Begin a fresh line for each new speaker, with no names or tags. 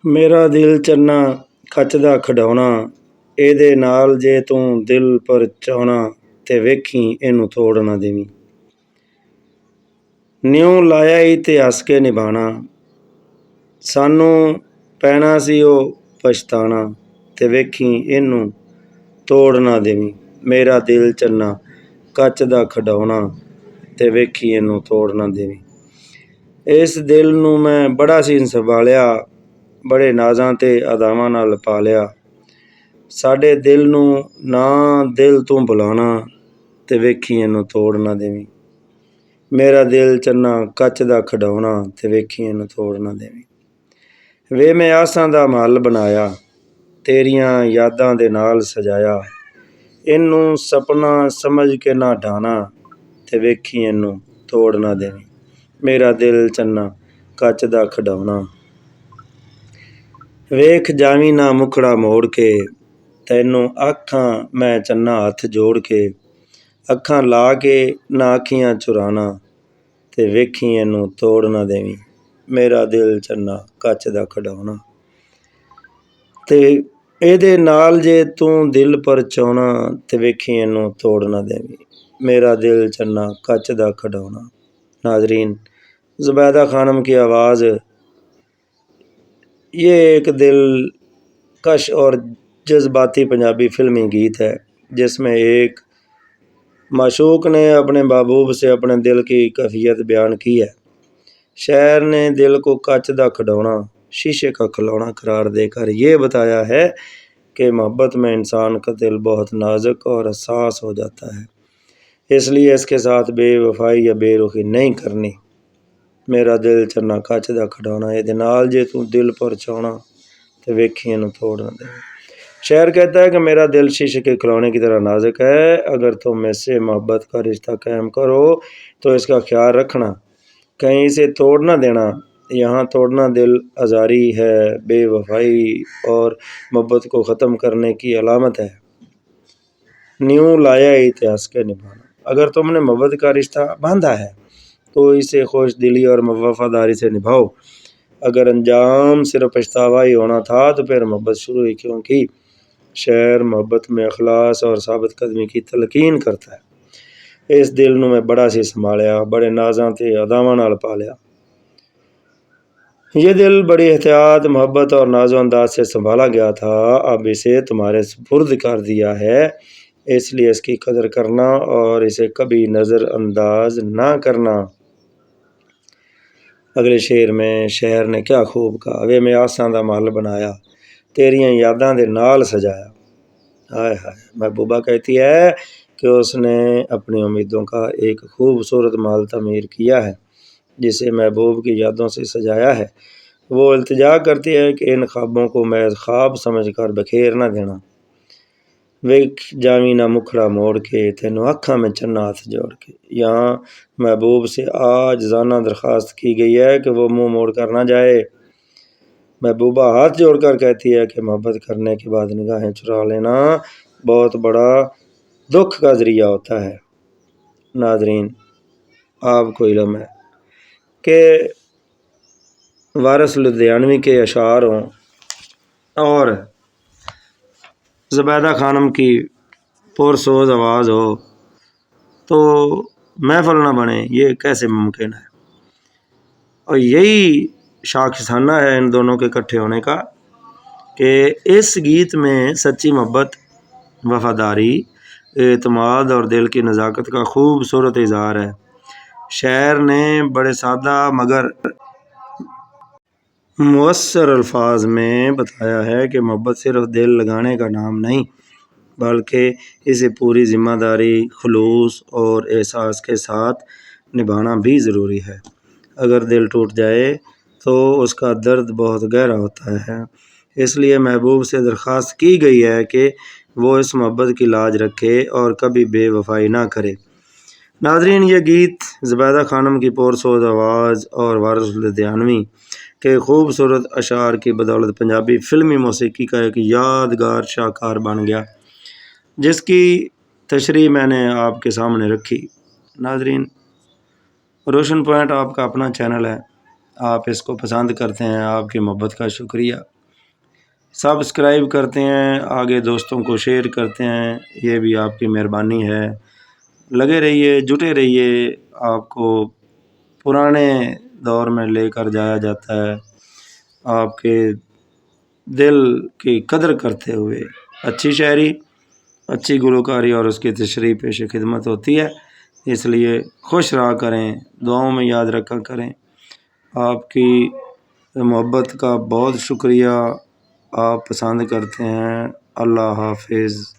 ਮੇਰਾ ਦਿਲ ਚੰਨਾ ਕੱਚ ਦਾ ਖਿਡੌਣਾ, ਇਹਦੇ ਨਾਲ ਜੇ ਤੂੰ ਦਿਲ ਪਰਚਾਉਣਾ, ਤੇ ਵੇਖੀ ਇਹਨੂੰ ਤੋੜ ਨਾ ਦੇਵੀਂ। ਨਿਉ ਲਾਇਆ ਈ ਤੇ ਹੱਸ ਕੇ ਨਿਭਾਣਾ, ਸਾਨੂੰ ਪੈਣਾ ਸੀ ਉਹ ਪਛਤਾਣਾ, ਤੇ ਵੇਖੀ ਇਹਨੂੰ ਤੋੜ ਨਾ ਦੇਵੀਂ। ਮੇਰਾ ਦਿਲ ਚੰਨਾ ਕੱਚ ਦਾ ਖਿਡੌਣਾ, ਤੇ ਵੇਖੀ ਇਹਨੂੰ ਤੋੜ ਨਾ ਦੇਵੀਂ। ਇਸ ਦਿਲ ਨੂੰ ਮੈਂ ਬੜਾ ਸੀ ਸੰਭਾਲਿਆ, ਬੜੇ ਨਾਜ਼ਾਂ ਤੇ ਅਦਾਵਾਂ ਨਾਲ ਪਾਲਿਆ। ਸਾਡੇ ਦਿਲ ਨੂੰ ਨਾ ਦਿਲ ਤੂੰ ਬੁਲਾਣਾ, ਤੇ ਵੇਖੀ ਇਹਨੂੰ ਤੋੜ ਨਾ ਦੇਵੀਂ। ਮੇਰਾ ਦਿਲ ਚੰਨਾ ਕੱਚ ਦਾ ਖਿਡੌਣਾ, ਤੇ ਵੇਖੀ ਇਹਨੂੰ ਤੋੜ ਨਾ ਦੇਵੀਂ। ਵੇ ਮੈਂ ਆਸਾਂ ਦਾ ਮਹੱਲ ਬਣਾਇਆ, ਤੇਰੀਆਂ ਯਾਦਾਂ ਦੇ ਨਾਲ ਸਜਾਇਆ। ਇਹਨੂੰ ਸਪਨਾ ਸਮਝ ਕੇ ਨਾ ਢਾਣਾ, ਤੇ ਵੇਖੀ ਇਹਨੂੰ ਤੋੜ ਨਾ ਦੇਵੀਂ। ਮੇਰਾ ਦਿਲ ਚੰਨਾ ਕੱਚ ਦਾ ਖਿਡੌਣਾ। ਵੇਖ ਜਾਵੀਂ ਨਾ ਮੁਖੜਾ ਮੋੜ ਕੇ, ਤੈਨੂੰ ਆਖਾਂ ਮੈਂ ਚੰਨਾ ਹੱਥ ਜੋੜ ਕੇ। ਅੱਖਾਂ ਲਾ ਕੇ ਨਾ ਅੱਖੀਆਂ ਚੁਰਾਣਾ, ਤੇ ਵੇਖੀ ਇਹਨੂੰ ਤੋੜ ਨਾ ਦੇਵੀਂ। ਮੇਰਾ ਦਿਲ ਚੰਨਾ ਕੱਚ ਦਾ ਖਿਡੌਣਾ, ਤੇ ਇਹਦੇ ਨਾਲ ਜੇ ਤੂੰ ਦਿਲ ਪਰਚਾਉਣਾ, ਤੇ ਵੇਖੀ ਇਹਨੂੰ ਤੋੜ ਨਾ ਦੇਵੀਂ। میرا دل چنا کچ دا کھڈونا۔ ناظرین، زبیدہ خانم کی آواز یہ ایک دلکش اور جذباتی پنجابی فلمی گیت ہے جس میں ایک معشوق نے اپنے محبوب سے اپنے دل کی کیفیت بیان کی ہے۔ شاعر نے دل کو کچ دا کھڈونا، شیشے کا کھلونا قرار دے کر یہ بتایا ہے کہ محبت میں انسان کا دل بہت نازک اور حساس ہو جاتا ہے، اس لیے اس کے ساتھ بے وفائی یا بے رخی نہیں کرنی۔ میرا دل چنا کچ دا کھڈونا، یہ نال جے تو دل پرچاؤنا تے ویکھی اینوں توڑ نہ دے۔ شاعر کہتا ہے کہ میرا دل شیشے کے کھلونے کی طرح نازک ہے، اگر تم اس سے محبت کا رشتہ قائم کرو تو اس کا خیال رکھنا، کہیں اسے توڑ نہ دینا۔ یہاں توڑنا دل آزاری ہے، بے وفائی اور محبت کو ختم کرنے کی علامت ہے۔ نیو لایا اتہاس کے نبھانا، اگر تم نے محبت کا رشتہ باندھا ہے تو اسے خوش دلی اور وفاداری سے نبھاؤ۔ اگر انجام صرف پچھتاوا ہی ہونا تھا تو پھر محبت شروع ہی کیوں کی؟ شاعر محبت میں اخلاص اور ثابت قدمی کی تلقین کرتا ہے۔ اس دل نو میں بڑا سی سنبھالیا، بڑے نازاں تے اداواں نال پالیا۔ یہ دل بڑی احتیاط، محبت اور ناز و انداز سے سنبھالا گیا تھا، اب اسے تمہارے سپرد کر دیا ہے، اس لیے اس کی قدر کرنا اور اسے کبھی نظر انداز نہ کرنا۔ اگلے شعر میں شاعر نے کیا خوب کہا، وے میں آساں دا محل بنایا، تیریاں یاداں دے نال سجایا۔ ہائے ہائے، محبوبہ کہتی ہے کہ اس نے اپنی امیدوں کا ایک خوبصورت محل تعمیر کیا ہے جسے محبوب کی یادوں سے سجایا ہے۔ وہ التجا کرتی ہے کہ ان خوابوں کو محض خواب سمجھ کر بکھیر نہ دینا۔ ویکھ جاویں نہ مکھڑا موڑ کے، تینوں آنکھاں میں چنا ہاتھ جوڑ کے۔ یہاں محبوب سے عاجزانہ درخواست کی گئی ہے کہ وہ منہ موڑ کر نہ جائے۔ محبوبہ ہاتھ جوڑ کر کہتی ہے کہ محبت کرنے کے بعد نگاہیں چرا لینا بہت بڑا دکھ کا ذریعہ ہوتا ہے۔ ناظرین، آپ کو علم ہے کہ وارث لدھیانوی کے اشعار ہوں اور زبیدہ خانم کی پرسوز آواز ہو تو محفل نہ بنے، یہ کیسے ممکن ہے؟ اور یہی شاخسانہ ہے ان دونوں کے اکٹھے ہونے کا کہ اس گیت میں سچی محبت، وفاداری، اعتماد اور دل کی نزاکت کا خوبصورت اظہار ہے۔ شاعر نے بڑے سادہ مگر مؤثر الفاظ میں بتایا ہے کہ محبت صرف دل لگانے کا نام نہیں بلکہ اسے پوری ذمہ داری، خلوص اور احساس کے ساتھ نبھانا بھی ضروری ہے۔ اگر دل ٹوٹ جائے تو اس کا درد بہت گہرا ہوتا ہے، اس لیے محبوب سے درخواست کی گئی ہے کہ وہ اس محبت کی لاج رکھے اور کبھی بے وفائی نہ کرے۔ ناظرین، یہ گیت زبیدہ خانم کی پرسوز آواز اور وارث لدھیانوی کے خوبصورت اشعار کی بدولت پنجابی فلمی موسیقی کا ایک یادگار شاہکار بن گیا جس کی تشریح میں نے آپ کے سامنے رکھی۔ ناظرین، روشن پوائنٹ آپ کا اپنا چینل ہے، آپ اس کو پسند کرتے ہیں، آپ کی محبت کا شکریہ۔ سبسکرائب کرتے ہیں، آگے دوستوں کو شیئر کرتے ہیں، یہ بھی آپ کی مہربانی ہے۔ لگے رہیے، جٹے رہیے، آپ کو پرانے دور میں لے کر جایا جاتا ہے، آپ کے دل کی قدر کرتے ہوئے۔ اچھی شاعری، اچھی گلوکاری اور اس کی تشریح پیش خدمت ہوتی ہے، اس لیے خوش رہا کریں، دعاؤں میں یاد رکھا کریں۔ آپ کی محبت کا بہت شکریہ، آپ پسند کرتے ہیں۔ اللہ حافظ۔